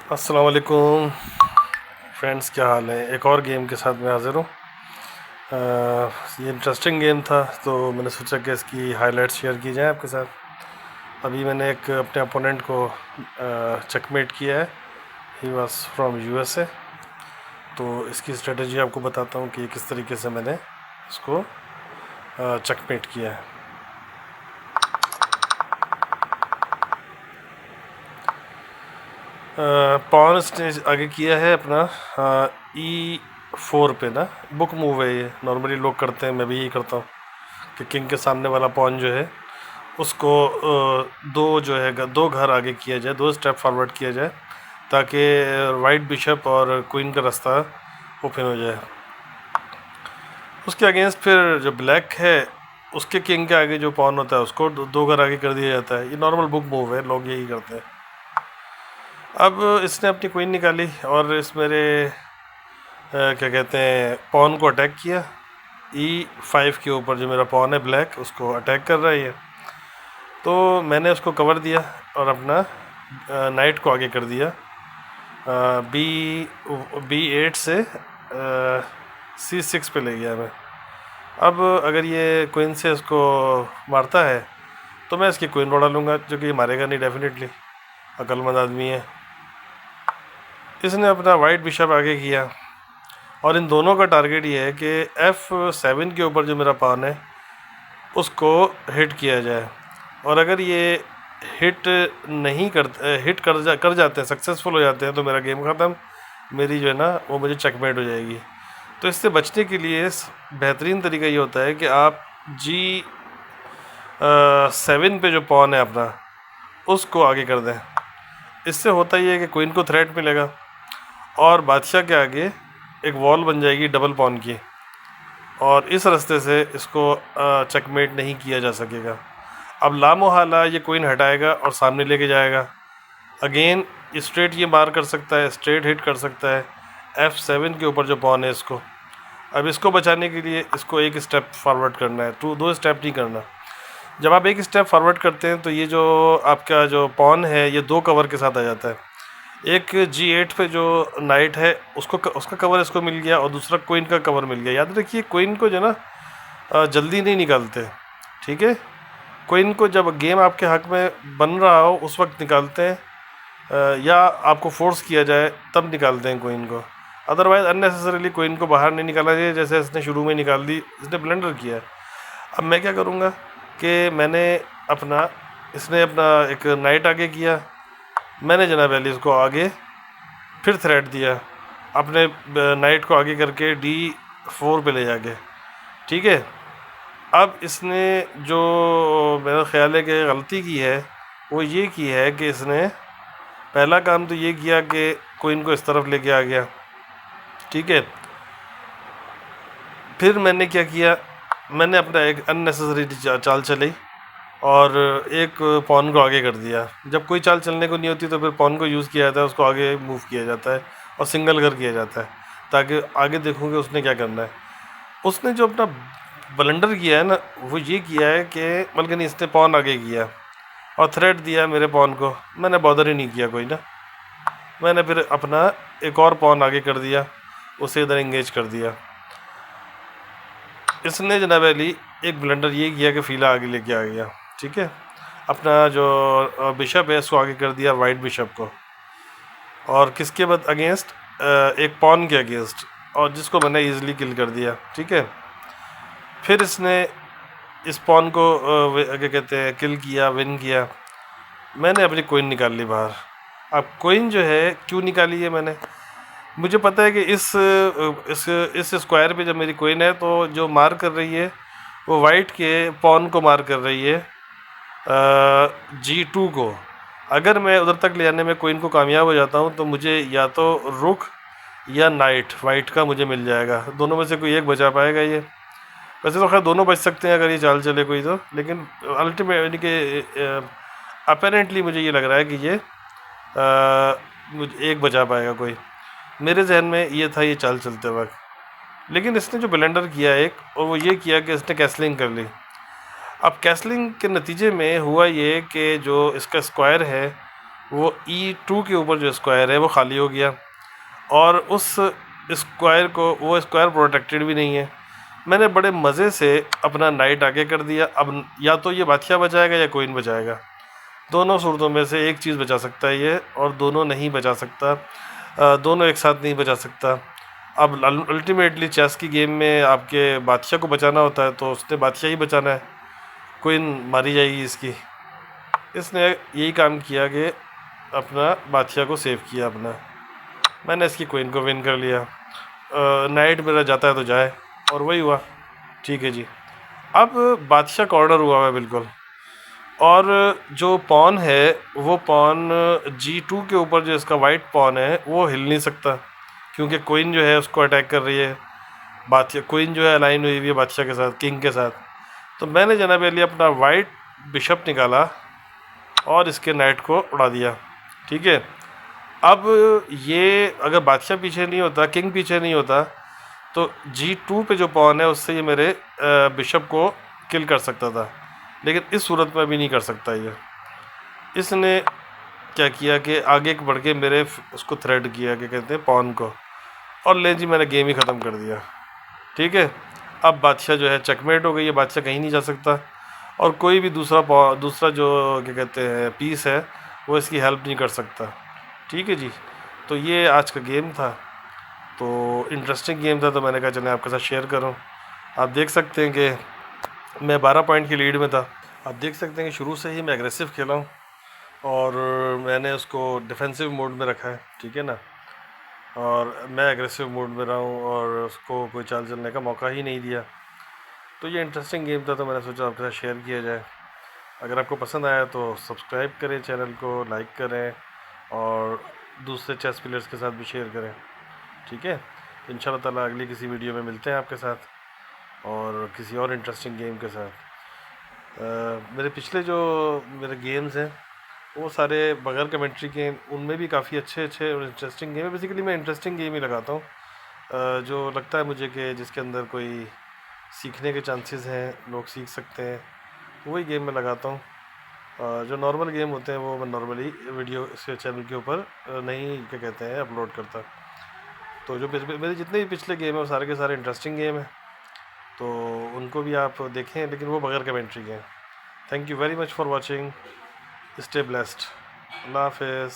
अस्सलाम वालेकुम फ्रेंड्स, क्या हाल है। एक और गेम के साथ मैं हाज़िर हूँ। ये इंटरेस्टिंग गेम था तो मैंने सोचा कि इसकी हाइलाइट्स शेयर की जाए आपके साथ। अभी मैंने एक अपने अपोनेंट को चेकमेट किया है। He was from USA. तो इसकी स्ट्रेटजी आपको बताता हूँ कि किस तरीके से मैंने इसको चेकमेट किया है। पॉन स्टेज आगे किया है अपना E4 पे ना। बुक मूव है ये, नॉर्मली लोग करते हैं, मैं भी यही करता हूँ कि किंग के सामने वाला पॉन जो है उसको दो घर आगे किया जाए, दो स्टेप फॉरवर्ड किया जाए, ताकि वाइट बिशप और क्वीन का रास्ता ओपन हो जाए। उसके अगेंस्ट फिर जो ब्लैक है उसके किंग के आगे जो पॉन होता है उसको दो घर आगे कर दिया जाता है। ये नॉर्मल बुक मूव है, लोग यही करते हैं। अब इसने अपनी क्वीन निकाली और इस मेरे क्या कहते हैं पॉन को अटैक किया। E5 के ऊपर जो मेरा पॉन है ब्लैक, उसको अटैक कर रहा है ये। तो मैंने उसको कवर दिया और अपना नाइट को आगे कर दिया। B8 से C6 पे ले गया मैं। अब अगर ये क्वीन से इसको मारता है तो मैं इसकी क्वीन उड़ा लूँगा, जो कि मारेगा नहीं डेफिनेटली, अक्लमंद आदमी है। इसने अपना वाइट बिशप आगे किया और इन दोनों का टारगेट ये है कि F7 के ऊपर जो मेरा पॉन है उसको हिट किया जाए। और अगर ये हिट नहीं कर जाते हैं, सक्सेसफुल हो जाते हैं, तो मेरा गेम ख़त्म, मेरी जो है ना वो मुझे चेकमेट हो जाएगी। तो इससे बचने के लिए बेहतरीन तरीका ये होता है कि आप G7 पे जो पॉन है अपना उसको आगे कर दें। इससे होता ये है कि क्वीन को थ्रेट मिलेगा और बादशाह के आगे एक वॉल बन जाएगी डबल पॉन की, और इस रास्ते से इसको चेकमेट नहीं किया जा सकेगा। अब लामोहाला ये क्वीन हटाएगा और सामने लेके जाएगा। अगेन स्ट्रेट ये मार कर सकता है, स्ट्रेट हिट कर सकता है F7 के ऊपर जो पॉन है इसको। अब इसको बचाने के लिए इसको एक स्टेप फॉरवर्ड करना है, दो स्टेप नहीं करना। जब आप एक स्टेप फॉरवर्ड करते हैं तो ये जो आपका जो पॉन है ये दो कवर के साथ आ जाता है। एक G8 पे जो नाइट है उसका कवर इसको मिल गया और दूसरा क्वीन का कवर मिल गया। याद रखिए क्वीन को जो ना जल्दी नहीं निकालते, ठीक है। क्वीन को जब गेम आपके हक में बन रहा हो उस वक्त निकालते हैं, या आपको फोर्स किया जाए तब निकालते हैं क्वीन को। अदरवाइज़ अननेसेसरीली क्वीन को बाहर नहीं निकाला चाहिए, जैसे इसने शुरू में निकाल दी, इसने ब्लंडर किया। अब मैं क्या करूँगा कि इसने अपना एक नाइट आगे किया, मैंने जनाब अली इसको आगे फिर थ्रेट दिया अपने नाइट को आगे करके D4 पे ले जाके, ठीक है। अब इसने जो मेरा ख़्याल है कि गलती की है वो ये की है कि इसने पहला काम तो ये किया कि क्वीन को इस तरफ लेके आ गया, ठीक है। फिर मैंने क्या किया, मैंने अपना एक अननेसेसरी चाल चली और एक पॉन को आगे कर दिया। जब कोई चाल चलने को नहीं होती तो फिर पॉन को यूज़ किया जाता है, उसको आगे मूव किया जाता है और सिंगल कर किया जाता है, ताकि आगे देखूँगे उसने क्या करना है। उसने जो अपना ब्लंडर किया है ना वो ये किया है कि बल्कि नहीं, इसने पॉन आगे किया और थ्रेट दिया मेरे पॉन को। मैंने बॉदर ही नहीं किया कोई ना, मैंने फिर अपना एक और पॉन आगे कर दिया, उसे इधर एंगेज कर दिया। इसने जनाब अली एक ब्लंडर ये किया कि फ़ीला आगे लेके आ गया, ठीक है। अपना जो बिशप है इसको आगे कर दिया वाइट बिशप को, और किसके बाद अगेंस्ट, एक पॉन के अगेंस्ट, और जिसको मैंने इजीली किल कर दिया, ठीक है। फिर इसने इस पॉन को क्या कहते हैं किल किया, विन किया। मैंने अपनी कोइन निकाल ली बाहर। अब कोइन जो है क्यों निकाली है मैंने, मुझे पता है कि इस स्क्वायर पे जब मेरी कोइन है तो जो मार कर रही है वो वाइट के पॉन को मार कर रही है, G2 को। अगर मैं उधर तक ले जाने में कोइन को कामयाब हो जाता हूँ तो मुझे या तो रुक या नाइट वाइट का मुझे मिल जाएगा, दोनों में से कोई एक बचा पाएगा ये। वैसे तो खैर दोनों बच सकते हैं अगर ये चाल चले कोई तो, लेकिन अल्टीमेट यानी कि अपेरेंटली मुझे ये लग रहा है कि ये मुझे एक बचा पाएगा कोई। मेरे जहन में ये था ये चाल चलते वक्त। लेकिन इसने जो ब्लेंडर किया एक, और वो ये किया कि इसने कैसलिंग कर ली। अब कैसलिंग के नतीजे में हुआ ये कि जो इसका स्क्वायर है वो E2 के ऊपर जो स्क्वायर है वो खाली हो गया, और उस स्क्वायर को, वो स्क्वायर प्रोटेक्टेड भी नहीं है। मैंने बड़े मज़े से अपना नाइट आगे कर दिया। अब या तो ये बादशाह बचाएगा या क्वीन बचाएगा, दोनों सूरतों में से एक चीज़ बचा सकता है ये, और दोनों नहीं बचा सकता। दोनों एक साथ नहीं बचा सकता। अब अल्टीमेटली चेस की गेम में आपके बादशाह को बचाना होता है, तो उसने बादशाह ही बचाना है, क्वीन मारी जाएगी इसकी। इसने यही काम किया कि अपना बादशाह को सेव किया अपना। मैंने इसकी क्वीन को विन कर लिया। नाइट मेरा जाता है तो जाए, और वही हुआ। ठीक है जी। अब बादशाह कॉर्नर हुआ है बिल्कुल, और जो पॉन है वो पॉन G2 के ऊपर जो इसका वाइट पॉन है वो हिल नहीं सकता, क्योंकि क्वीन जो है उसको अटैक कर रही है। बादशाह क्वीन जो है अलाइन हुई हुई है बादशाह के साथ, किंग के साथ। तो मैंने जनाब अली अपना वाइट बिशप निकाला और इसके नाइट को उड़ा दिया। ठीक है। अब ये अगर बादशाह पीछे नहीं होता, किंग पीछे नहीं होता, तो G2 पे जो पॉन है उससे ये मेरे बिशप को किल कर सकता था, लेकिन इस सूरत में भी नहीं कर सकता ये। इसने क्या किया कि आगे बढ़ के मेरे उसको थ्रेड किया, क्या कहते हैं, पॉन को, और ले जी मैंने गेम ही ख़त्म कर दिया। ठीक है। अब बादशाह जो है चेकमेट हो गई है, बादशाह कहीं नहीं जा सकता, और कोई भी दूसरा जो क्या कहते हैं पीस है वो इसकी हेल्प नहीं कर सकता। ठीक है जी। तो ये आज का गेम था, तो इंटरेस्टिंग गेम था, तो मैंने कहा चलें आपके साथ शेयर करूं। आप देख सकते हैं कि मैं 12 पॉइंट की लीड में था। आप देख सकते हैं कि शुरू से ही मैं एग्रेसिव खेला हूँ, और मैंने उसको डिफेंसिव मोड में रखा है। ठीक है ना, और मैं एग्रेसिव मोड में रहा हूँ और उसको कोई चाल चलने का मौका ही नहीं दिया। तो ये इंटरेस्टिंग गेम था, तो मैंने सोचा आपके साथ शेयर किया जाए। अगर आपको पसंद आया तो सब्सक्राइब करें चैनल को, लाइक करें, और दूसरे चेस प्लेयर्स के साथ भी शेयर करें। ठीक है। तो इंशाल्लाह ताला अगली किसी वीडियो में मिलते हैं आपके साथ, और किसी और इंटरेस्टिंग गेम के साथ। मेरे पिछले जो मेरे गेम्स हैं वो सारे बगैर कमेंट्री के, उनमें भी काफ़ी अच्छे अच्छे और इंटरेस्टिंग गेम है। बेसिकली मैं इंटरेस्टिंग गेम ही लगाता हूँ, जो लगता है मुझे कि जिसके अंदर कोई सीखने के चांसेस हैं, लोग सीख सकते हैं, वही गेम मैं लगाता हूँ। जो नॉर्मल गेम होते हैं वो मैं नॉर्मली वीडियो से चैनल के ऊपर नहीं, क्या कहते हैं, अपलोड करता। तो जो मेरे जितने भी पिछले गेम हैं वो सारे के सारे इंटरेस्टिंग गेम हैं, तो उनको भी आप देखें, लेकिन वो बगैर कमेंट्री के हैं। Thank you very much for watching. Stay blessed. अल्लाह हाफिज़।